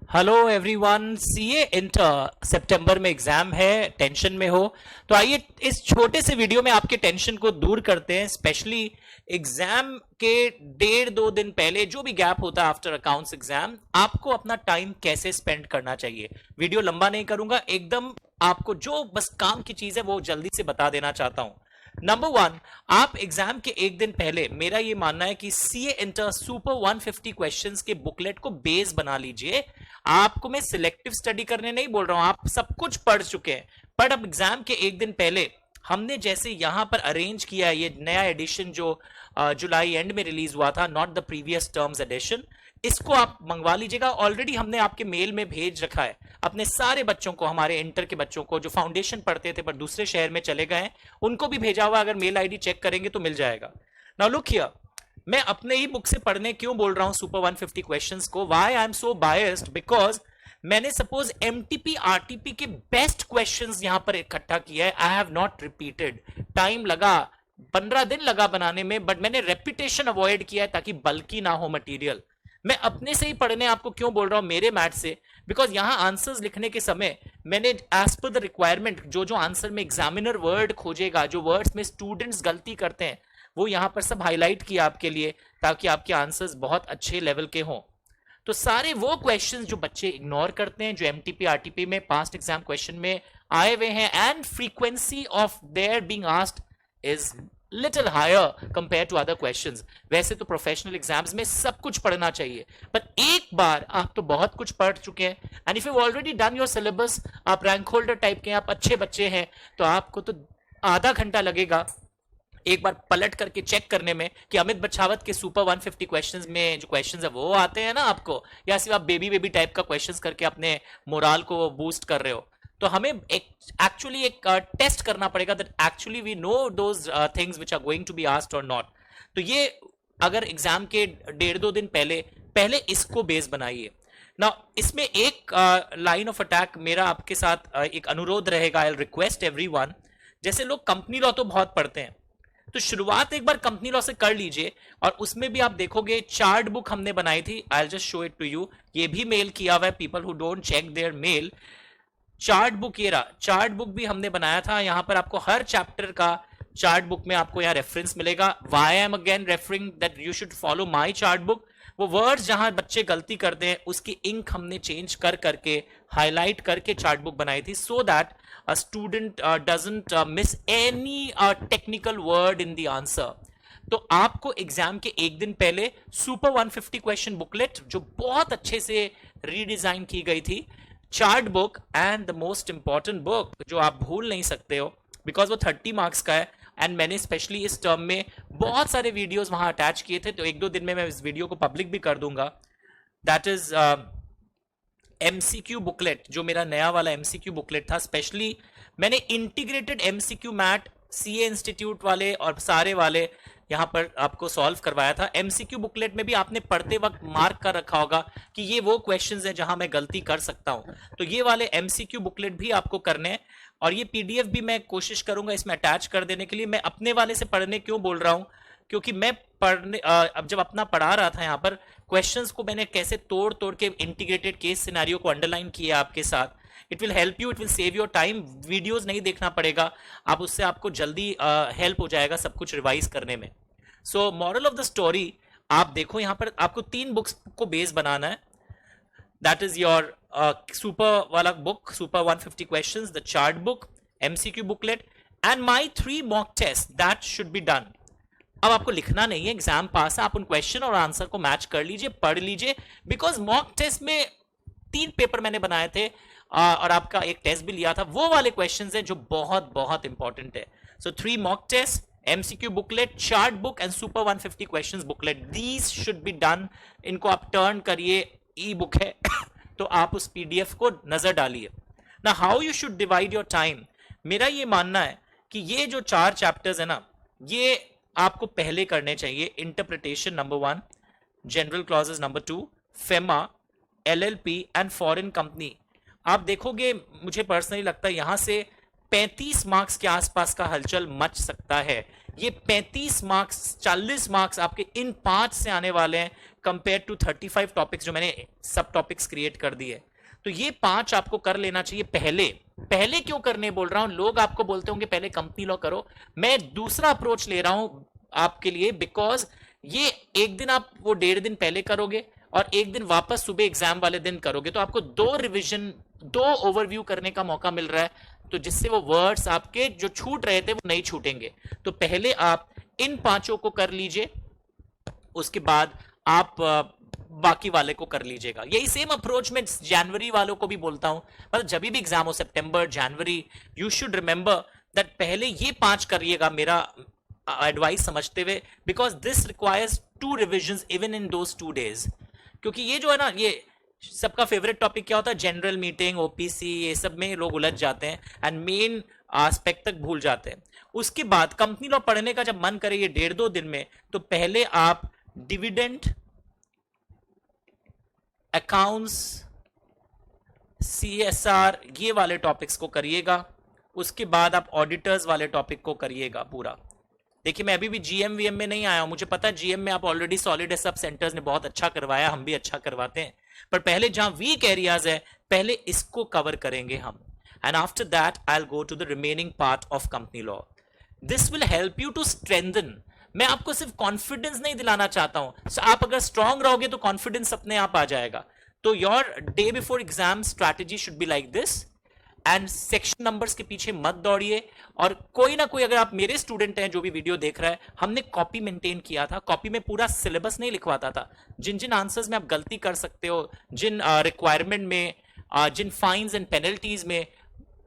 Hello everyone. CA inter सितंबर में exam है, tension में हो तो आइए इस छोटे से वीडियो में आपके टेंशन को दूर करते हैं। स्पेशली एग्जाम के 1.5-2 दिन पहले जो भी गैप होता है आफ्टर अकाउंट्स एग्जाम, आपको अपना टाइम कैसे स्पेंड करना चाहिए। वीडियो लंबा नहीं करूंगा, एकदम आपको जो बस काम की चीज है वो जल्दी से बता देना चाहता हूं। नंबर 1, आप एग्जाम के एक दिन पहले, मेरा ये मानना है कि सीए इंटर सुपर 150 क्वेश्चंस के बुकलेट को बेस बना लीजिए। आपको मैं सिलेक्टिव स्टडी करने नहीं बोल रहा हूं, आप सब कुछ पढ़ चुके हैं, पर अब एग्जाम के एक दिन पहले हमने जैसे यहां पर अरेंज किया ये नया एडिशन जो जुलाई एंड में रिलीज हुआ था, not the previous terms edition, इसको आप मंगवा लीजिएगा। ऑलरेडी हमने आपके मेल में भेज रखा है अपने सारे बच्चों को, हमारे इंटर के बच्चों को जो फाउंडेशन पढ़ते थे पर दूसरे शहर में चले गए हैं, उनको भी भेजा हुआ। अगर मेल आईडी चेक करेंगे तो मिल जाएगा। नाउ लुक हियर, मैं अपने ही बुक से पढ़ने क्यों बोल रहा हूं सुपर 150 क्वेश्चंस को। Why I am so biased, because मैंने सपोज एमटीपी आरटीपी के बेस्ट क्वेश्चंस यहां पर इकट्ठा किया है। I have not repeated, time लगा, 15 दिन लगा बनाने में, बट मैंने रेपिटेशन अवॉइड किया है ताकि बल्कि ना हो मटेरियल। मैं अपने से ही पढ़ने आपको क्यों बोल रहा हूं, मेरे मैथ से, बिकॉज यहां आंसर्स लिखने के समय मैंने एज पर द रिक्वायरमेंट जो जो आंसर में एग्जामिनर वर्ड खोजेगा, जो वर्ड्स में स्टूडेंट्स गलती करते हैं, वो यहां पर सब हाईलाइट किया आपके लिए ताकि आपके आंसर्स बहुत अच्छे लेवल के हों। तो सारे वो क्वेश्चंस जो बच्चे इग्नोर करते हैं, जो एमटीपी आरटीपी में पास्ट एग्जाम क्वेश्चन में आए हुए हैं, and frequency of their being asked is little higher compare to other questions. वैसे तो प्रोफेशनल एग्जाम्स में सब कुछ पढ़ना चाहिए, पर एक बार आप तो बहुत कुछ पढ़ चुके हैं, and if you already done your syllabus, आप रैंक होल्डर टाइप के, आप अच्छे बच्चे हैं, तो आपको तो आधा घंटा लगेगा एक बार पलट करके चेक करने में कि अमित बछावत के सुपर 150 क्वेश्चंस में जो क्वेश्चंस है वो आते हैं ना आपको, या सिर्फ आप बेबी बेबी टाइप का क्वेश्चंस करके अपने मोराल को बूस्ट कर रहे हो। तो हमें एक्चुअली एक टेस्ट करना पड़ेगा that actually we know those things which are going to be asked और नॉट। तो ये अगर एग्जाम के 1.5-2 दिन पहले पहले इसको बेस बनाइए ना। इसमें एक लाइन ऑफ अटैक मेरा आपके साथ एक अनुरोध रहेगा, आई रिक्वेस्ट एवरीवन, जैसे लोग कंपनी लॉ तो बहुत पढ़ते हैं, तो शुरुआत एक बार कंपनी लॉ से कर लीजिए। और उसमें भी आप देखोगे चार्ट बुक हमने बनाई थी, I will just show it to you. ये भी मेल किया हुआ है, people who don't check their mail. Chart book, ये रहा चार्ट बुक भी हमने बनाया था। यहां पर आपको हर चैप्टर का चार्ट बुक में आपको यहां रेफरेंस मिलेगा। Why I am again referring that you should follow my chart book. वो वर्ड्स जहां बच्चे गलती करते हैं उसकी इंक हमने चेंज कर करके हाईलाइट करके चार्ट बुक बनाई थी, so that a student doesn't miss any technical word in the answer. तो आपको एग्जाम के एक दिन पहले सुपर 150 क्वेश्चन बुकलेट, जो बहुत अच्छे से रीडिजाइन की गई थी, chart book, and the most important book जो आप भूल नहीं सकते हो बिकॉज वो 30 मार्क्स का है, एंड मैंने स्पेशली इस टर्म में बहुत सारे वीडियोस वहां अटैच किए थे, तो 1-2 दिन में मैं इस वीडियो को पब्लिक भी कर दूंगा। दैट इज एमसीक्यू बुकलेट, जो मेरा नया वाला एमसीक्यू बुकलेट था। स्पेशली मैंने इंटीग्रेटेड एमसीक्यू मैट सीए इंस्टीट्यूट वाले और सारे वाले यहां पर आपको सॉल्व करवाया था। एमसीक्यू बुकलेट में भी आपने पढ़ते वक्त मार्क कर रखा होगा कि ये वो क्वेश्चंस हैं जहां मैं गलती कर सकता हूं, तो ये वाले एमसीक्यू बुकलेट भी आपको करने हैं। और ये पीडीएफ भी मैं कोशिश करूंगा इसमें अटैच कर देने के लिए। मैं अपने वाले से पढ़ने क्यों बोल रहा हूं, क्योंकि मैं पढ़ने अब जब अपना पढ़ा रहा था यहाँ पर क्वेश्चंस को मैंने कैसे तोड़ तोड़ के इंटीग्रेटेड केस सिनेरियो को अंडरलाइन किया आपके साथ। It will help you, it will save your time. Videos नहीं देखना पड़ेगा, आप उससे आपको जल्दी हेल्प हो जाएगा सब कुछ रिवाइज करने में। So moral of the story, आप देखो यहाँ पर आपको 3 बुक्स को बेस बनाना है। दैट इज योर सुपर वाला book, super 150 questions, the chart book, MCQ booklet, and my 3 mock test that should be done. अब आपको लिखना नहीं है, एग्जाम पास है, आप उन क्वेश्चन और आंसर को मैच कर लीजिए, पढ़ लीजिए, बिकॉज मॉक टेस्ट में 3 पेपर मैंने बनाए थे और आपका एक टेस्ट भी लिया था। वो वाले क्वेश्चंस हैं जो बहुत बहुत इंपॉर्टेंट है। So 3 mock test, MCQ booklet, chart book and super 150 questions booklet, these should be done. इनको आप टर्न करिए, ई बुक है तो आप उस पीडीएफ को नजर डालिए ना। How you should divide your time, मेरा ये मानना है कि ये जो 4 चैप्टर्स है ना, ये आपको पहले करने चाहिए। Interpretation number 1, general clauses number 2, FEMA, LLP and foreign company. आप देखोगे, मुझे पर्सनली लगता है यहां से 35 मार्क्स के आसपास का हलचल मच सकता है। ये 35 मार्क्स, 40 मार्क्स आपके इन 5 से आने वाले हैं। कंपेयर टू 35 टॉपिक्स जो मैंने सब टॉपिक्स क्रिएट कर दिए। तो ये 5 आपको कर लेना चाहिए पहले। पहले क्यों करने बोल रहा हूं, लोग आपको बोलते होंगे पहले कंपनी लॉ करो, मैं दूसरा अप्रोच ले रहा हूं आपके लिए, बिकॉज ये एक दिन आप वो 1.5 दिन पहले करोगे और एक दिन वापस सुबह एग्जाम वाले दिन करोगे, तो आपको 2 रिवीजन 2 ओवरव्यू करने का मौका मिल रहा है, तो जिससे वो वर्ड्स आपके जो छूट रहे थे वो नहीं छूटेंगे। तो पहले आप इन 5 को कर लीजिए, उसके बाद आप बाकी वाले को कर लीजिएगा। यही सेम अप्रोच मैं जनवरी वालों को भी बोलता हूं, मतलब जब भी एग्जाम हो सितंबर जनवरी, यू शुड रिमेंबर दैट पहले ये 5 करिएगा मेरा एडवाइस समझते हुए, because this requires 2 revisions even in those 2 days. क्योंकि ये जो है ना, ये सबका फेवरेट टॉपिक क्या होता है, जनरल मीटिंग, ओपीसी, ये सब में लोग उलझ जाते हैं एंड मेन एस्पेक्ट तक भूल जाते हैं। उसके बाद कंपनी लॉ पढ़ने का जब मन करे ये 1.5-2 दिन में, तो पहले आप डिविडेंड, अकाउंट्स, सीएसआर, ये वाले टॉपिक्स को करिएगा। उसके बाद आप ऑडिटर्स वाले टॉपिक को करिएगा पूरा। देखिए मैं अभी भी जीएम वीएम में नहीं आया हूं, मुझे पता है जीएम में आप ऑलरेडी सॉलिड है, सब सेंटर्स ने बहुत अच्छा करवाया, हम भी अच्छा करवाते हैं, पर पहले जहां वीक एरियाज है पहले इसको कवर करेंगे हम, and after that I will go to the remaining part of company law. This will help you to strengthen. मैं आपको सिर्फ कॉन्फिडेंस नहीं दिलाना चाहता हूं, so, आप अगर स्ट्रांग रहोगे तो कॉन्फिडेंस अपने आप आ जाएगा। तो your day before exam strategy should be like this, and section numbers के पीछे मत दौड़िए। और कोई ना कोई, अगर आप मेरे स्टूडेंट हैं जो भी वीडियो देख रहा है, हमने कॉपी मेंटेन किया था, कॉपी में पूरा सिलेबस नहीं लिखवाता था, जिन जिन आंसर्स में आप गलती कर सकते हो, जिन रिक्वायरमेंट में, जिन फाइन्स एंड पेनल्टीज में,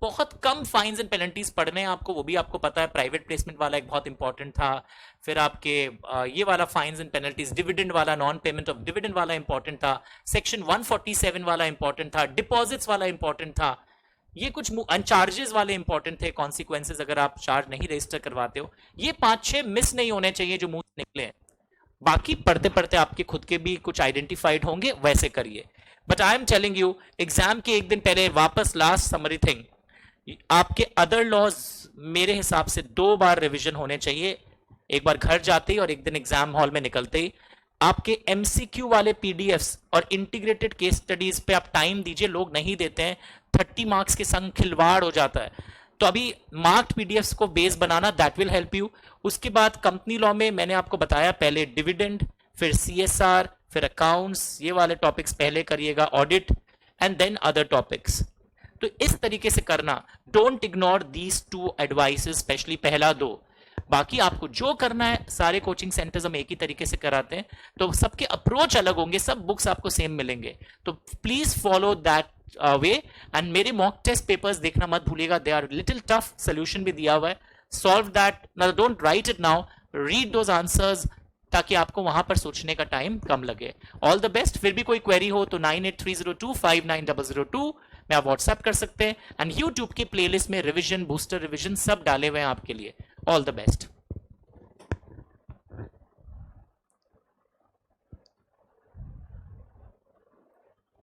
बहुत कम फाइन्स एंड पेनल्टीज पढ़ने हैं आपको, वो भी आपको पता है। प्राइवेट प्लेसमेंट वाला एक बहुत इंपॉर्टेंट था, फिर आपके ये वाला फाइन्स एंड पेनल्टीज, डिविडेंड वाला, नॉन पेमेंट ऑफ डिविडेंड वाला इंपॉर्टेंट था, सेक्शन 147 वाला इंपॉर्टेंट था, डिपॉजिट्स वाला इंपॉर्टेंट था, ये कुछ अनचार्जेस वाले इंपॉर्टेंट थे, कॉन्सिक्वेंसेज अगर आप चार्ज नहीं रजिस्टर करवाते हो। ये 5-6 मिस नहीं होने चाहिए जो मुंह से निकले हैं। बाकी पढ़ते पढ़ते आपके खुद के भी कुछ आइडेंटिफाइड होंगे, वैसे करिए। But I am telling you, exam के एक दिन पहले वापस लास्ट समरी थिंग, आपके अदर लॉज मेरे हिसाब से 2 बार रिविजन होने चाहिए, एक बार घर जाते ही और एक दिन एग्जाम हॉल में निकलते ही। आपके एमसीक्यू वाले पीडीएफ्स और इंटीग्रेटेड केस स्टडीज पे आप टाइम दीजिए, लोग नहीं देते हैं, 30 मार्क्स के संग खिलवाड़ हो जाता है। तो अभी मार्क्ड पीडीएफ्स को base banana, that will help you. उसके बाद कंपनी लॉ में मैंने आपको बताया, पहले डिविडेंड, फिर सीएसआर, फिर अकाउंट्स, ये वाले टॉपिक्स पहले करिएगा, audit, and then other topics. तो इस तरीके से करना, don't ignore these 2 advices, specially पहला 2। बाकी आपको जो करना है, सारे कोचिंग सेंटर्स हम एक ही तरीके से कराते हैं, तो सबके अप्रोच अलग होंगे, सब बुक्स आपको सेम मिलेंगे, तो please follow that way. And मेरे मॉक टेस्ट पेपर्स देखना मत भूलिएगा, they are little tough, solution भी दिया हुआ है, solve that, don't write it now, read those answers, ताकि आपको वहां पर सोचने का टाइम कम लगे। All the best. फिर भी कोई क्वेरी हो तो 9830259002 में आप व्हाट्सएप कर सकते हैं, एंड यूट्यूब की प्लेलिस्ट में रिवीजन, बूस्टर रिवीजन सब डाले हुए हैं आपके लिए। All the best.